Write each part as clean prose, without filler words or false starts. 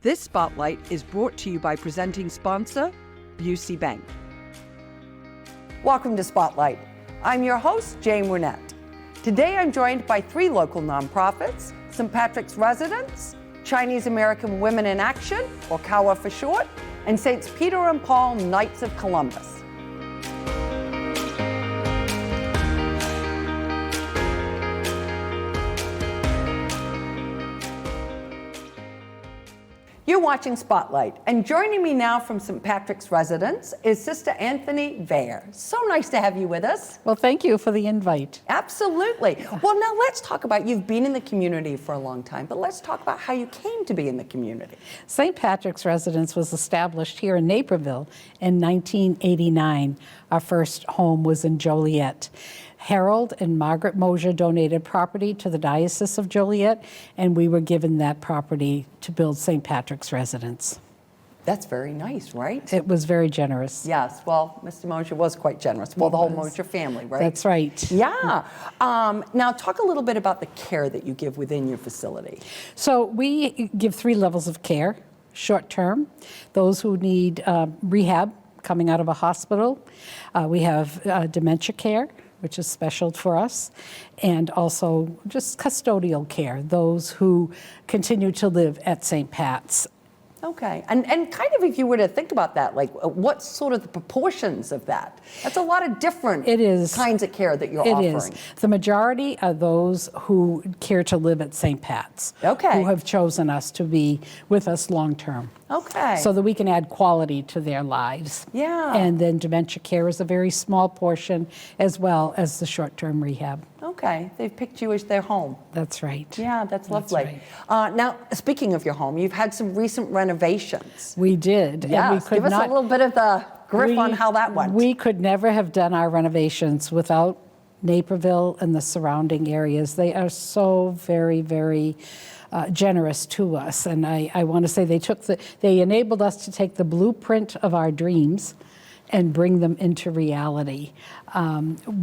This Spotlight is brought to you by presenting sponsor, Busey Bank. Welcome to Spotlight. I'm your host, Jane Wernette. Today I'm joined by 3 local nonprofits, St. Patrick's Residents, Chinese American Women in Action, or CAWA for short, and Saints Peter and Paul Knights of Columbus. You're watching Spotlight, and joining me now from St. Patrick's Residence is Sister Anthony Vare. So nice to have you with us. Well, thank you for the invite. Absolutely. Well, now let's talk about, you've been in the community for a long time, but let's talk about how you came to be in the community. St. Patrick's Residence was established here in Naperville in 1989. Our first home was in Joliet. Harold and Margaret Mosier donated property to the Diocese of Joliet, and we were given that property to build St. Patrick's Residence. That's very nice, right? It was very generous. Yes, well, Mr. Mosier was quite generous. Well, the whole Mosier family, right? That's right. Yeah. Now, talk a little bit about the care that you give within your facility. So we give 3 levels of care. Short-term, those who need rehab coming out of a hospital. We have dementia care, which is special for us, and also just custodial care, those who continue to live at St. Pat's. Okay, and kind of if you were to think about that, like what's sort of the proportions of that? That's a lot of different kinds of care that you're offering. It is. The majority are those who care to live at St. Pat's, who have chosen us to be with us long term. Okay. So that we can add quality to their lives. Yeah. And then dementia care is a very small portion, as well as the short-term rehab. Okay, they've picked you as their home. That's right. Yeah, that's lovely. Right. Now, speaking of your home, you've had some recent renovations. We did. Yes, and we could give us a little bit of the grip on how that went. We could never have done our renovations without Naperville and the surrounding areas. They are so very, very generous to us, and I want to say they enabled us to take the blueprint of our dreams and bring them into reality.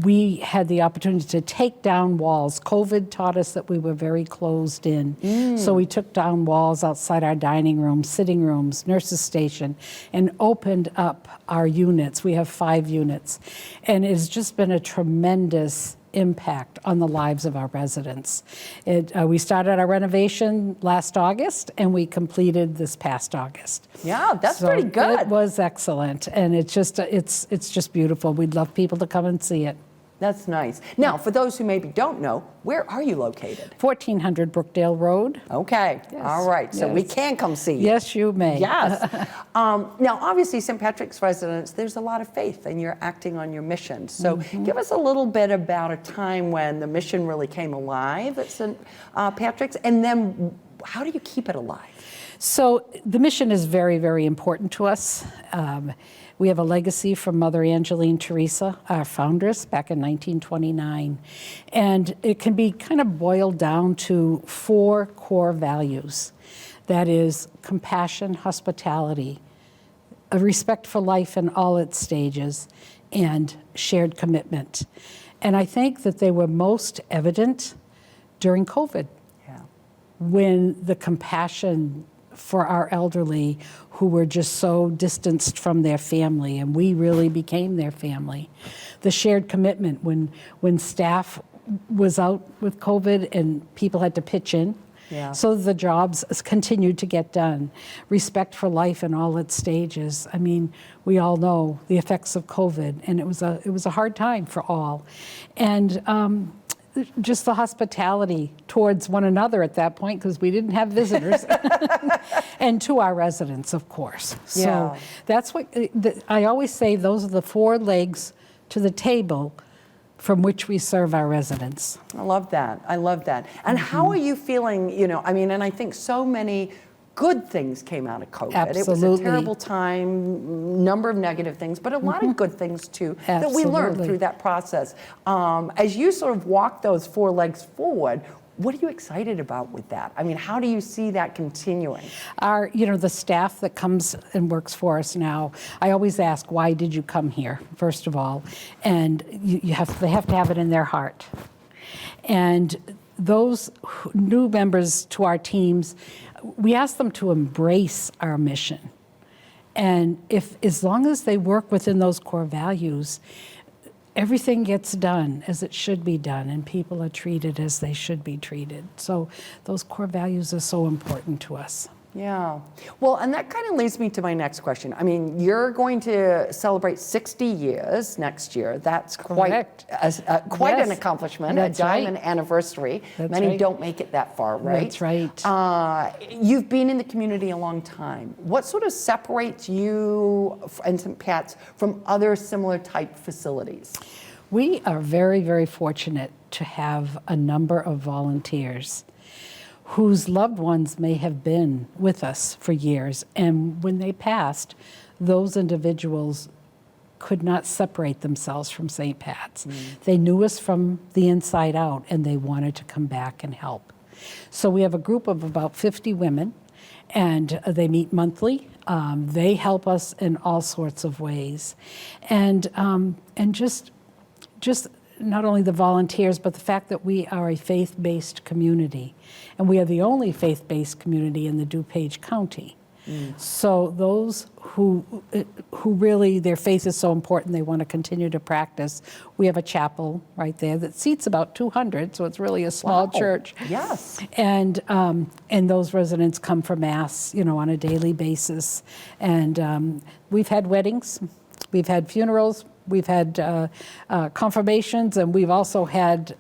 We had the opportunity to take down walls. COVID taught us that we were very closed in. So we took down walls outside our dining room, sitting rooms, nurses' station, and opened up our units. We have 5 units. And it's just been a tremendous impact on the lives of our residents. We started our renovation last August, and we completed this past August. Yeah, that's pretty good. It was excellent, and it's just beautiful. We'd love people to come and see it. That's nice. Now, for those who maybe don't know, where are you located? 1400 Brookdale Road. Okay, Yes. all right, so we can come see you. Yes, you may. Yes. Now, obviously, St. Patrick's Residence, there's a lot of faith, and you're acting on your mission. So give us a little bit about a time when the mission really came alive at St. Patrick's, and then how do you keep it alive? So the mission is very, very important to us. We have a legacy from Mother Angeline Teresa, our foundress, back in 1929. And it can be kind of boiled down to 4 core values. That is compassion, hospitality, a respect for life in all its stages, and shared commitment. And I think that they were most evident during COVID, when the compassion for our elderly who were just so distanced from their family, and we really became their family. The shared commitment when staff was out with COVID and people had to pitch in, so the jobs continued to get done. Respect for life in all its stages. I mean, we all know the effects of COVID, and it was a hard time for all. And just the hospitality towards one another at that point, because we didn't have visitors, and to our residents, of course. So that's what I always say, those are the 4 legs to the table from which we serve our residents. I love that. I love that. And how are you feeling, I mean, and I think so many good things came out of COVID. Absolutely. It was a terrible time, number of negative things, but a lot of good things too that we learned through that process. As you sort of walk those 4 legs forward, what are you excited about with that? I mean, how do you see that continuing? The staff that comes and works for us now, I always ask, why did you come here, first of all? And they have to have it in their heart. And those new members to our teams we ask them to embrace our mission. And as long as they work within those core values, everything gets done as it should be done, and people are treated as they should be treated. So those core values are so important to us. Yeah. Well, and that kind of leads me to my next question. I mean, you're going to celebrate 60 years next year. That's quite Correct. Quite Yes. an accomplishment, That's a diamond anniversary. That's Many right. don't make it that far, right? That's right. You've been in the community a long time. What sort of separates you and St. Pat's from other similar type facilities? We are very, very fortunate to have a number of volunteers whose loved ones may have been with us for years. And when they passed, those individuals could not separate themselves from St. Pat's. They knew us from the inside out, and they wanted to come back and help. So we have a group of about 50 women, and they meet monthly. They help us in all sorts of ways. And just not only the volunteers, but the fact that we are a faith-based community. And we are the only faith-based community in the DuPage County. So those who really, their faith is so important, they want to continue to practice. We have a chapel right there that seats about 200, so it's really a small church. Yes. And those residents come for Mass, on a daily basis. And we've had weddings, we've had funerals, we've had confirmations, and we've also had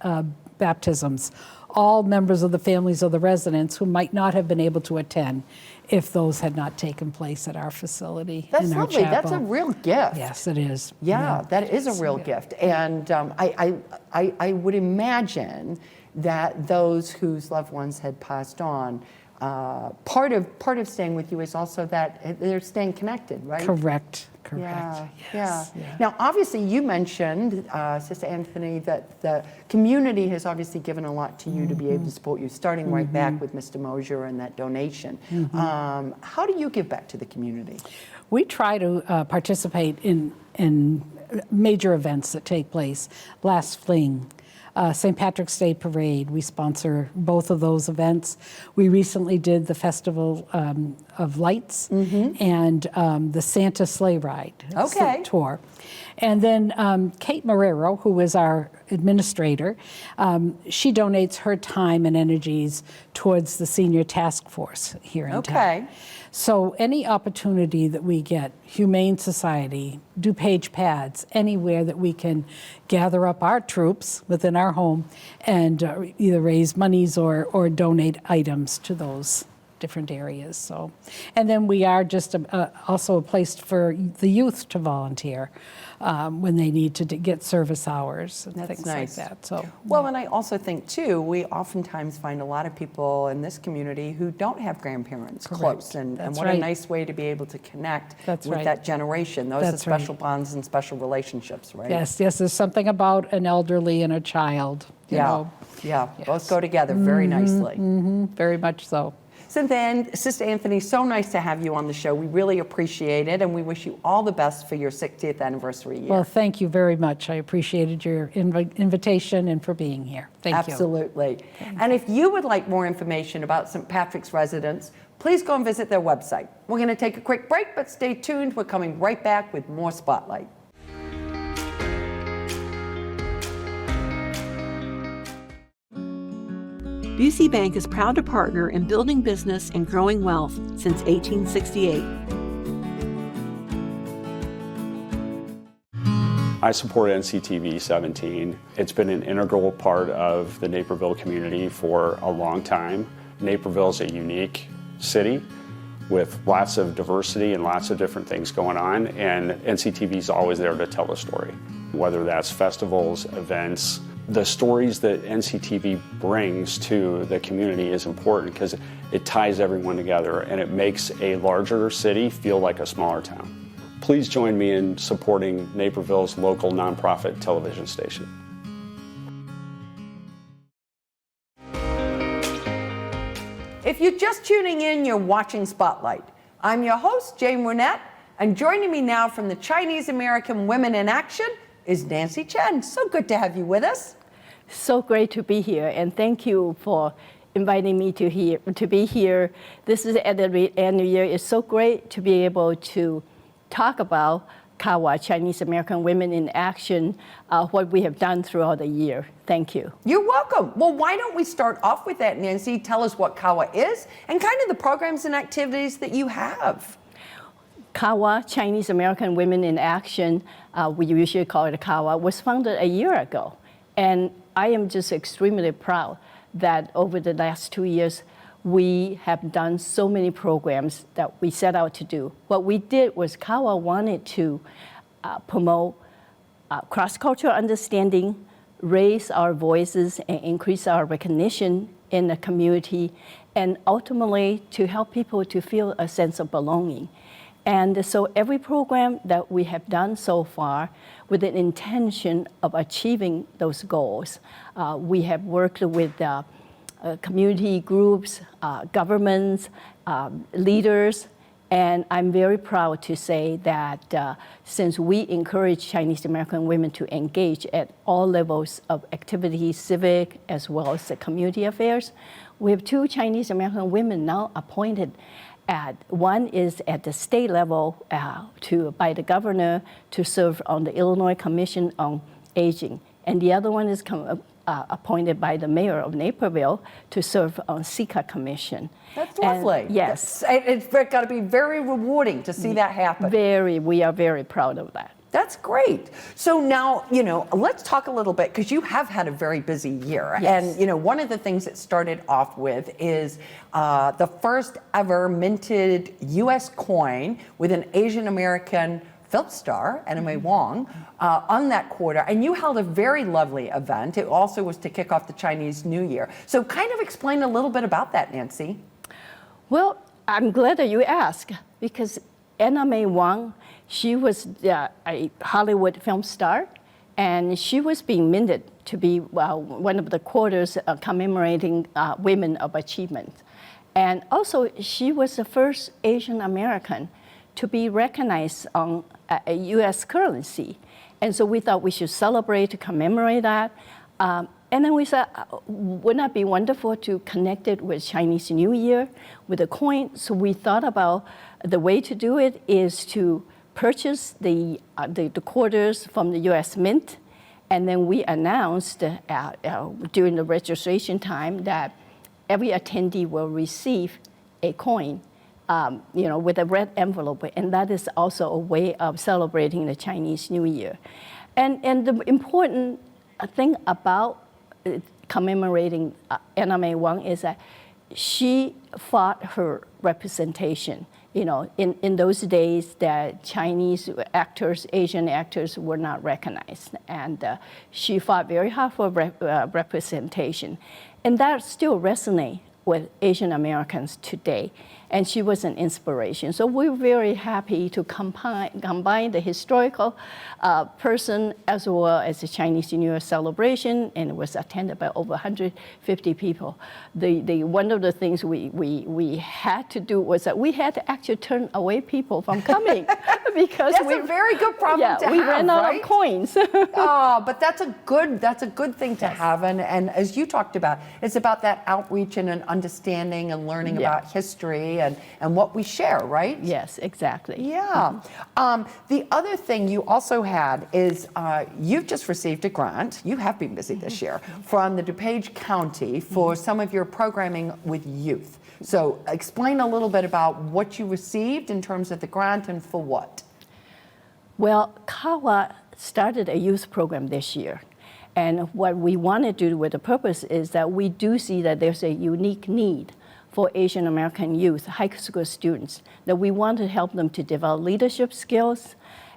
baptisms. All members of the families of the residents who might not have been able to attend if those had not taken place at our facility. That's in our lovely. chapel. That's a real gift. Yes, it is. Yeah, that is a real gift. And I would imagine that those whose loved ones had passed on, part of staying with you is also that they're staying connected, right? Correct. Yeah, Yes. yeah. Now, obviously, you mentioned, Sister Anthony, that the community has obviously given a lot to you to be able to support you, starting right back with Mr. Mosier and that donation. How do you give back to the community? We try to participate in major events that take place. Last Fling, St. Patrick's Day Parade, we sponsor both of those events. We recently did the Festival of Lights and the Santa Sleigh Ride tour. And then Kate Marrero, who is our administrator, she donates her time and energies towards the senior task force here in town. So any opportunity that we get, Humane Society, DuPage Pads, anywhere that we can gather up our troops within our home and either raise monies or donate items to those different areas. So, and then we are just also a place for the youth to volunteer when they need to get service hours and things like that. So, well, and I also think too, we oftentimes find a lot of people in this community who don't have grandparents close, and what a nice way to be able to connect with that generation. Those are special bonds and special relationships, right? Yes, there's something about an elderly and a child. You know. Both go together very nicely. Very much so. Sister Anthony, so nice to have you on the show. We really appreciate it, and we wish you all the best for your 60th anniversary year. Well, thank you very much. I appreciated your invitation and for being here. Thank you. Absolutely. And if you would like more information about St. Patrick's residents, please go and visit their website. We're going to take a quick break, but stay tuned. We're coming right back with more Spotlight. Busey Bank is proud to partner in building business and growing wealth since 1868. I support NCTV 17. It's been an integral part of the Naperville community for a long time. Naperville is a unique city with lots of diversity and lots of different things going on, and NCTV is always there to tell a story. Whether that's festivals, events, the stories that NCTV brings to the community is important because it ties everyone together and it makes a larger city feel like a smaller town. Please join me in supporting Naperville's local nonprofit television station. If you're just tuning in, you're watching Spotlight. I'm your host, Jane Wernette, and joining me now from the Chinese American Women in Action is Nancy Chen. So good to have you with us. So great to be here, and thank you for inviting me to be here. This is at the end of the year. It's so great to be able to talk about CAWA, Chinese American Women in Action, what we have done throughout the year. Thank you. You're welcome. Well, why don't we start off with that, Nancy? Tell us what CAWA is and kind of the programs and activities that you have. CAWA, Chinese American Women in Action, we usually call it CAWA, was founded a year ago. And I am just extremely proud that over the last 2 years, we have done so many programs that we set out to do. What we did was CAWA wanted to promote cross-cultural understanding, raise our voices, and increase our recognition in the community, and ultimately to help people to feel a sense of belonging. And so every program that we have done so far with an intention of achieving those goals. We have worked with community groups, governments, leaders, and I'm very proud to say that since we encourage Chinese American women to engage at all levels of activity, civic as well as the community affairs, we have 2 Chinese American women now appointed. One is at the state level by the governor to serve on the Illinois Commission on Aging, and the other one is appointed by the mayor of Naperville to serve on CICA Commission. That's lovely. And yes. It's got to be very rewarding to see that happen. We are very proud of that. That's great. So now, let's talk a little bit, because you have had a very busy year. Yes. And, one of the things that started off with is the first ever minted U.S. coin with an Asian American film star, Anna May Wong, on that quarter. And you held a very lovely event. It also was to kick off the Chinese New Year. So kind of explain a little bit about that, Nancy. Well, I'm glad that you asked, because Anna May Wong, she was a Hollywood film star, and she was being minted to be one of the quarters commemorating Women of Achievement. And also, she was the first Asian American to be recognized on a U.S. currency. And so we thought we should celebrate to commemorate that. And then we said, wouldn't that be wonderful to connect it with Chinese New Year, with a coin? So we thought about the way to do it is to purchase the quarters from the U.S. Mint, and then we announced during the registration time that every attendee will receive a coin, with a red envelope, and that is also a way of celebrating the Chinese New Year. And the important thing about commemorating Anna May Wong is that she fought her representation. In those days, that Chinese actors, Asian actors were not recognized, and she fought very hard for representation, and that still resonates with Asian Americans today. And she was an inspiration. So we're very happy to combine the historical person as well as the Chinese New Year celebration, and it was attended by over 150 people. One of the things we had to do was that we had to actually turn away people from coming because that's a very good problem to have. We ran out right? of coins. But that's a good thing to have. And as you talked about, it's about that outreach and an understanding and learning about history and what we share, right? Yes, exactly. Yeah. The other thing you also had is you've just received a grant. You have been busy this year from the DuPage County for some of your programming with youth. So explain a little bit about what you received in terms of the grant and for what. Well, CAWA started a youth program this year. And what we want to do with the purpose is that we do see that there's a unique need for Asian American youth, high school students, that we want to help them to develop leadership skills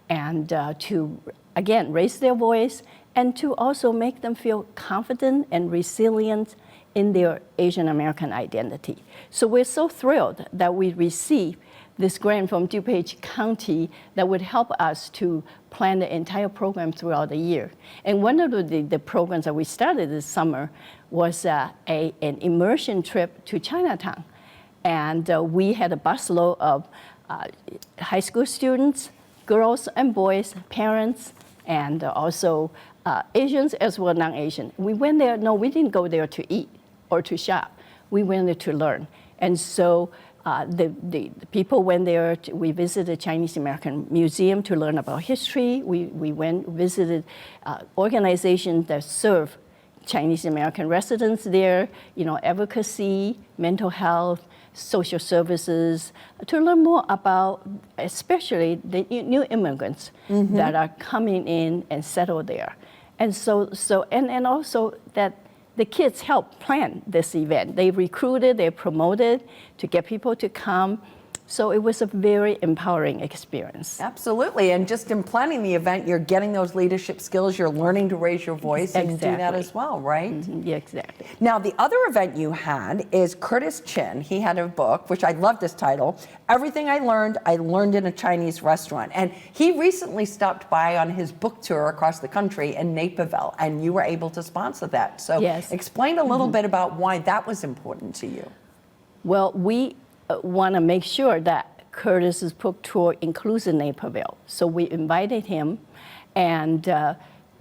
and to, again, raise their voice and to also make them feel confident and resilient in their Asian American identity. So we're so thrilled that we received this grant from DuPage County that would help us to plan the entire program throughout the year. And one of the programs that we started this summer was an immersion trip to Chinatown. And we had a busload of high school students, girls and boys, parents, and also Asians as well as non-Asian. We went there, no, we didn't go there to eat or to shop. we wanted to learn. And so the people went there. We visited the Chinese American Museum to learn about history. We visited organizations that serve Chinese American residents there, advocacy, mental health, social services, to learn more about especially the new immigrants that are coming in and settle there. And and also that the kids helped plan this event. They recruited, they promoted to get people to come. So it was a very empowering experience. Absolutely, and just in planning the event, you're getting those leadership skills, you're learning to raise your voice and do that as well, right? Yeah, exactly. Now, the other event you had is Curtis Chin. He had a book, which I love this title, Everything I Learned in a Chinese Restaurant. And he recently stopped by on his book tour across the country in Naperville, and you were able to sponsor that. So explain a little bit about why that was important to you. Well, we want to make sure that Curtis's book tour includes Naperville. So we invited him, and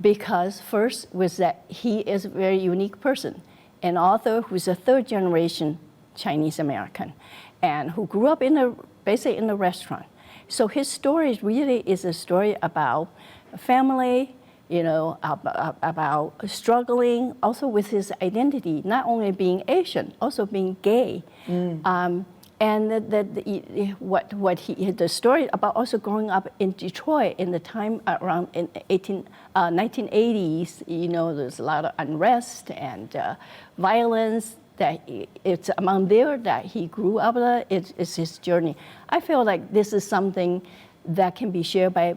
because first was that he is a very unique person, an author who's a third generation Chinese American, and who grew up basically in a restaurant. So his story really is a story about family, about struggling also with his identity, not only being Asian, also being gay. And the story about also growing up in Detroit in the time around in 1980s, there's a lot of unrest and violence. That it's among there that he grew up. It's his journey. I feel like this is something that can be shared by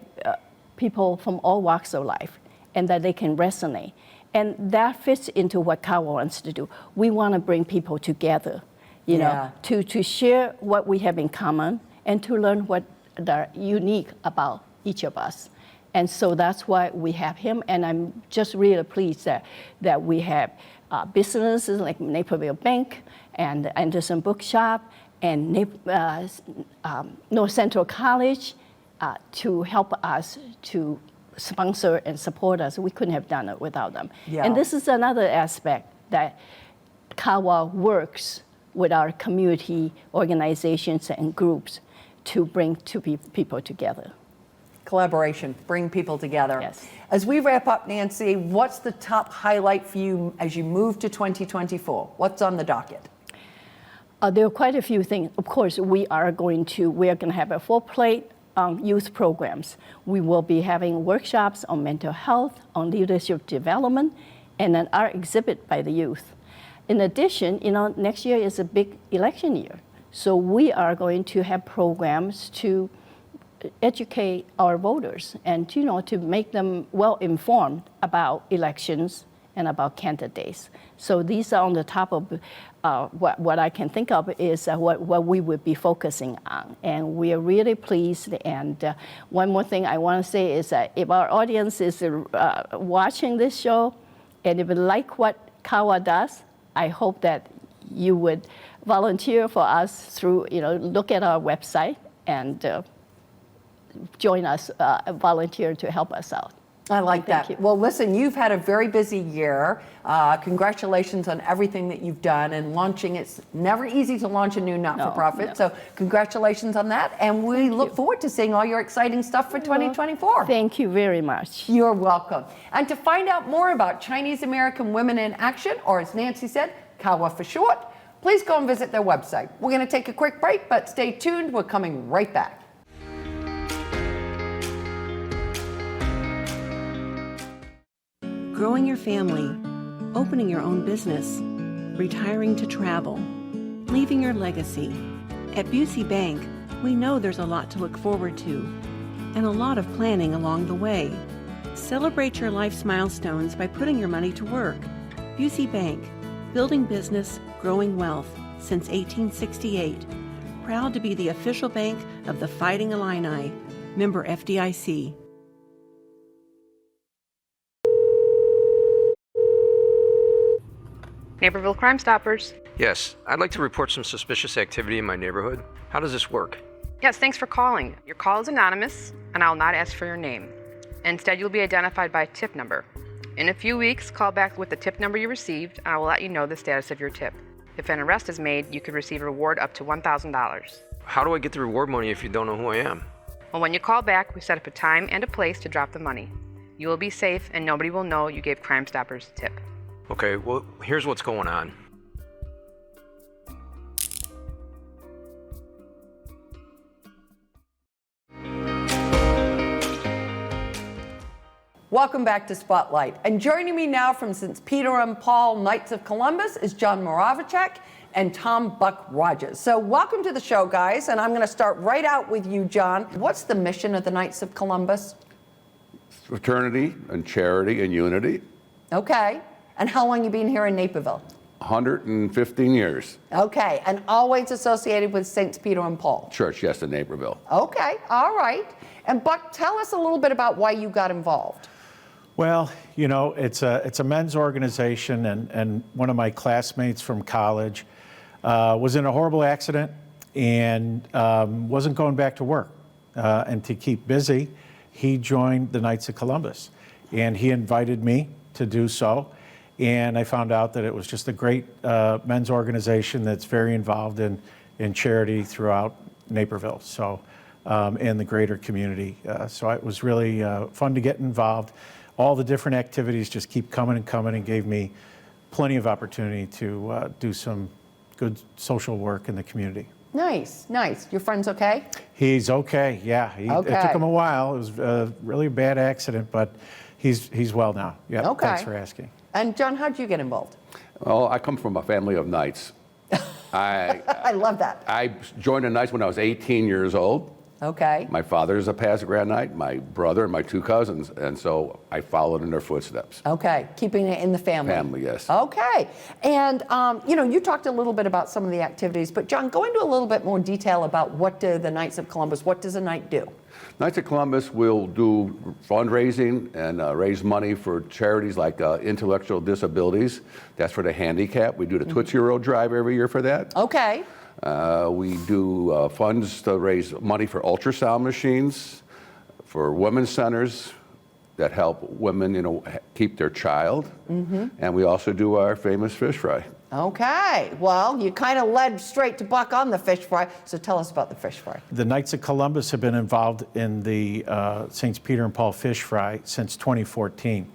people from all walks of life, and that they can resonate. And that fits into what CAWA wants to do. We want to bring people together. To share what we have in common and to learn what are unique about each of us. And so that's why we have him, and I'm just really pleased that we have businesses like Naperville Bank and Anderson Bookshop and North Central College to help us to sponsor and support us. We couldn't have done it without them. Yeah. And this is another aspect that CAWA works with our community organizations and groups to bring people together. Collaboration, bring people together. Yes. As we wrap up, Nancy, what's the top highlight for you as you move to 2024? What's on the docket? There are quite a few things. Of course, we are going to have a full plate youth programs. We will be having workshops on mental health, on leadership development, and an art exhibit by the youth. In addition, next year is a big election year. So we are going to have programs to educate our voters and, to make them well-informed about elections and about candidates. So these are on the top of what I can think of is what we would be focusing on. And we are really pleased. And one more thing I want to say is that if our audience is watching this show, and if you like what CAWA does, I hope that you would volunteer for us through, look at our website and join us, volunteer to help us out. I like that. Thank you. Well, listen, you've had a very busy year. Congratulations on everything that you've done and launching. It's never easy to launch a new not-for-profit. No. So congratulations on that. And we look forward to seeing all your exciting stuff for 2024. Thank you very much. You're welcome. And to find out more about Chinese American Women in Action, or as Nancy said, CAWA for short, please go and visit their website. We're going to take a quick break, but stay tuned. We're coming right back. Growing your family, opening your own business, retiring to travel, leaving your legacy. At Busey Bank, we know there's a lot to look forward to and a lot of planning along the way. Celebrate your life's milestones by putting your money to work. Busey Bank, building business, growing wealth since 1868. Proud to be the official bank of the Fighting Illini. Member FDIC. Naperville Crime Stoppers. Yes, I'd like to report some suspicious activity in my neighborhood. How does this work? Yes, thanks for calling. Your call is anonymous, and I'll not ask for your name. Instead, you'll be identified by tip number. In a few weeks, call back with the tip number you received, and I will let you know the status of your tip. If an arrest is made, you could receive a reward up to $1,000. How do I get the reward money if you don't know who I am? Well, when you call back, we set up a time and a place to drop the money. You will be safe and nobody will know you gave Crime Stoppers a tip. Okay, well, here's what's going on. Welcome back to Spotlight. And joining me now from St. Peter and Paul Knights of Columbus is John Moravicek and Tom Buck Rogers. So welcome to the show, guys. And I'm going to start right out with you, John. What's the mission of the Knights of Columbus? Fraternity and charity and unity. Okay. And how long you been here in Naperville? 115 years. Okay. And always associated with St. Peter and Paul? Church, yes, in Naperville. Okay. All right. And Buck, tell us a little bit about why you got involved. Well, you know, it's a men's organization, and one of my classmates from college was in a horrible accident and wasn't going back to work. And to keep busy, he joined the Knights of Columbus, and he invited me to do so. And I found out that it was just a great men's organization that's very involved in charity throughout Naperville, so and the greater community. So it was really fun to get involved. All the different activities just keep coming and gave me plenty of opportunity to do some good social work in the community. Nice, nice. Your friend's okay? He's okay, yeah. Okay. It took him a while. It was really a bad accident, but he's well now. Yeah, Okay. Thanks for asking. And John, how'd you get involved? Well, I come from a family of Knights. I love that. I joined the Knights when I was 18 years old. Okay. My father is a past grad Knight, my brother and my two cousins, and so I followed in their footsteps. Okay. Keeping it in the family. Family, yes. Okay. And, you know, you talked a little bit about some of the activities, but John, go into a little bit more detail about what do the Knights of Columbus, what does a Knight do? Knights of Columbus will do fundraising and raise money for charities like intellectual disabilities. That's for the handicapped. We do the Tootsie Roll Drive every year for that. Okay. We do funds to raise money for ultrasound machines, for women's centers that help women, you know, keep their child. And we also do our famous fish fry. Okay. Well, you kind of led straight to Buck on the fish fry, so tell us about the fish fry. The Knights of Columbus have been involved in the St. Peter and Paul Fish Fry since 2014.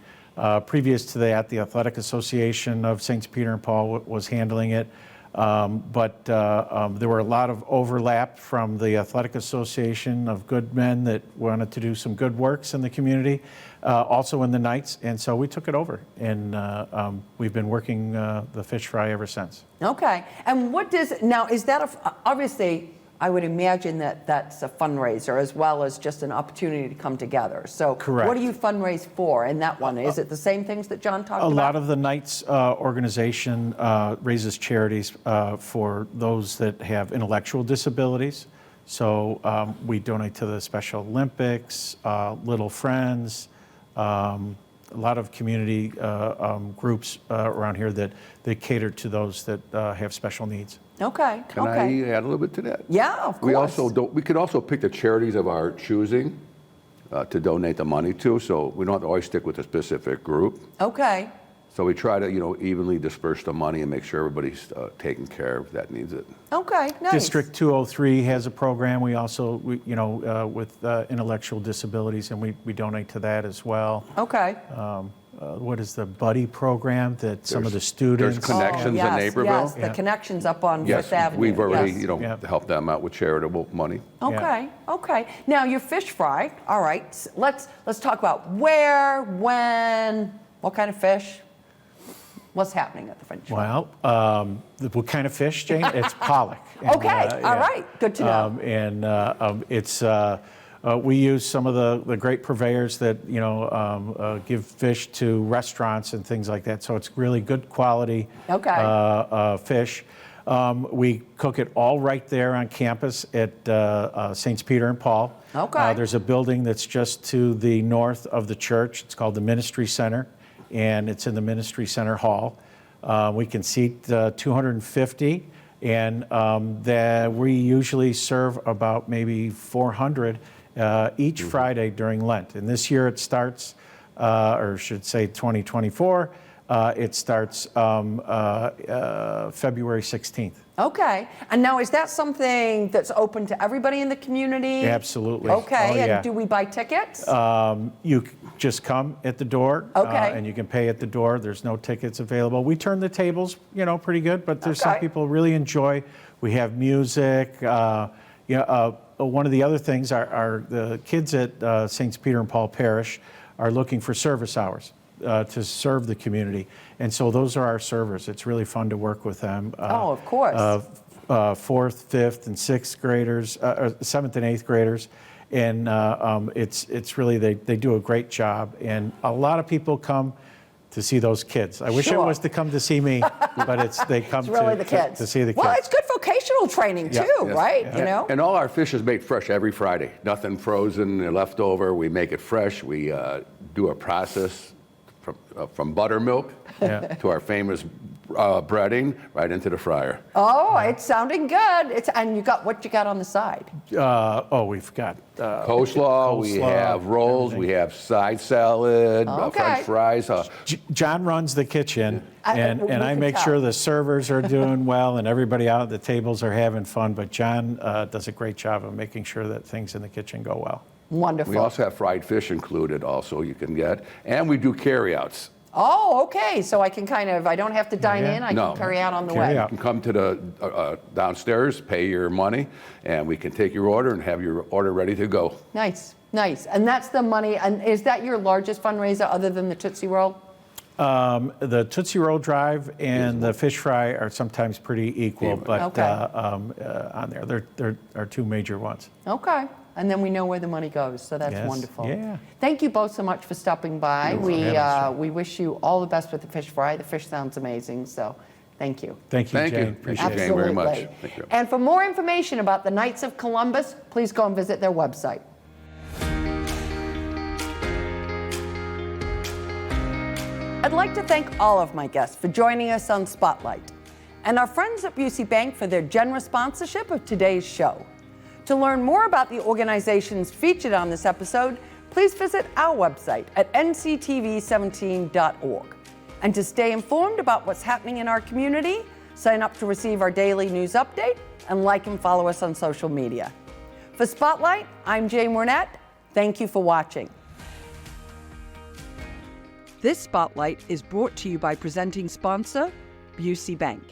Previous to that, the Athletic Association of St. Peter and Paul was handling it. But there were a lot of overlap from the Athletic Association of good men that wanted to do some good works in the community, also in the Knights, and so we took it over, and we've been working the fish fry ever since. Okay. And what does, now is that, obviously, I would imagine that that's a fundraiser as well as just an opportunity to come together. So Correct. What do you fundraise for in that one? Is it the same things that John talked A about? lot of the Knights organization raises charities for those that have intellectual disabilities. So we donate to the Special Olympics, Little Friends, a lot of community groups around here that cater to those that have special needs. Okay. Can I add a little bit to that? Yeah, of course. We could also pick the charities of our choosing to donate the money to, so we don't have to always stick with a specific group. Okay. So we try to, you know, evenly disperse the money and make sure everybody's taken care of that needs it. Okay. Nice. District 203 has a program. We also, with intellectual disabilities, and we donate to that as well. Okay. What is the Buddy program that some of the students? There's Connections in yes, Naperville. Yes, the Connections up on Yes, Fifth Avenue. we've already, yes. helped them out with charitable money. Okay, okay. Now your fish fry. All right, let's talk about where, when, what kind of fish. What's happening at the fish fry? Well, what kind of fish, Jane? It's pollock. And, Okay, all right, good to know. It's we use some of the great purveyors that give fish to restaurants and things like that. So it's really good quality fish. We cook it all right there on campus at St. Peter and Paul. Okay. There's a building that's just to the north of the church. It's called the Ministry Center, and it's in the Ministry Center Hall. We can seat 250, and we usually serve about maybe 400 each Friday during Lent. And this year it starts, or should say 2024, It starts February 16th. Okay. And now, is that something that's open to everybody in the community? Absolutely. Okay. Oh, yeah. And do we buy tickets? You just come at the door, Okay. and you can pay at the door. There's no tickets available. We turn the tables, pretty good, but there's some Okay. people really enjoy. We have music. One of the other things are the kids at St. Peter and Paul Parish are looking for service hours to serve the community, and so those are our servers. It's really fun to work with them. Oh, of course. 4th, 5th, and 6th graders, 7th and 8th graders. And it's really, they do a great job. And a lot of people come to see those kids. I wish it Sure. was to come to see me, but they come It's really the kids. to see the kids. Well, it's good vocational training Yeah. too, Yes. right? Yeah. You know? And all our fish is made fresh every Friday. Nothing frozen or left over. We make it fresh. We do a process from buttermilk to our famous breading right into the fryer. Oh, it's sounding good. And what you got on the side? We've got Coleslaw, we have rolls, everything. we have side salad, Okay. French fries. John runs the kitchen, and we I can make tell. sure the servers are doing well and everybody out at the tables are having fun. But John does a great job of making sure that things in the kitchen go well. Wonderful. We also have fried fish included also you can get. And we do carryouts. Oh, okay. So I can I don't have to dine Yeah. in. I No. can carry out on the Carry way. out. You can come to the downstairs, pay your money, and we can take your order and have your order ready to go. Nice, nice. And that's the money. And is that your largest fundraiser other than the Tootsie Roll? The Tootsie Roll Drive and the fish fry are sometimes pretty equal, but Okay. on there, they're our two major ones. Okay. And then we know where the money goes, so that's Yes. wonderful. Yeah. Thank you both so much for stopping by. We wish you all the best with the fish fry. The fish sounds amazing, so thank you. Thank you, Thank you. Jane. Appreciate Jane very much. Absolutely. Thank you. And for more information about the Knights of Columbus, please go and visit their website. I'd like to thank all of my guests for joining us on Spotlight, and our friends at Busey Bank for their generous sponsorship of today's show. To learn more about the organizations featured on this episode, please visit our website at nctv17.org. And to stay informed about what's happening in our community, sign up to receive our daily news update and like and follow us on social media. For Spotlight, I'm Jane Wernette. Thank you for watching. This Spotlight is brought to you by presenting sponsor, Busey Bank.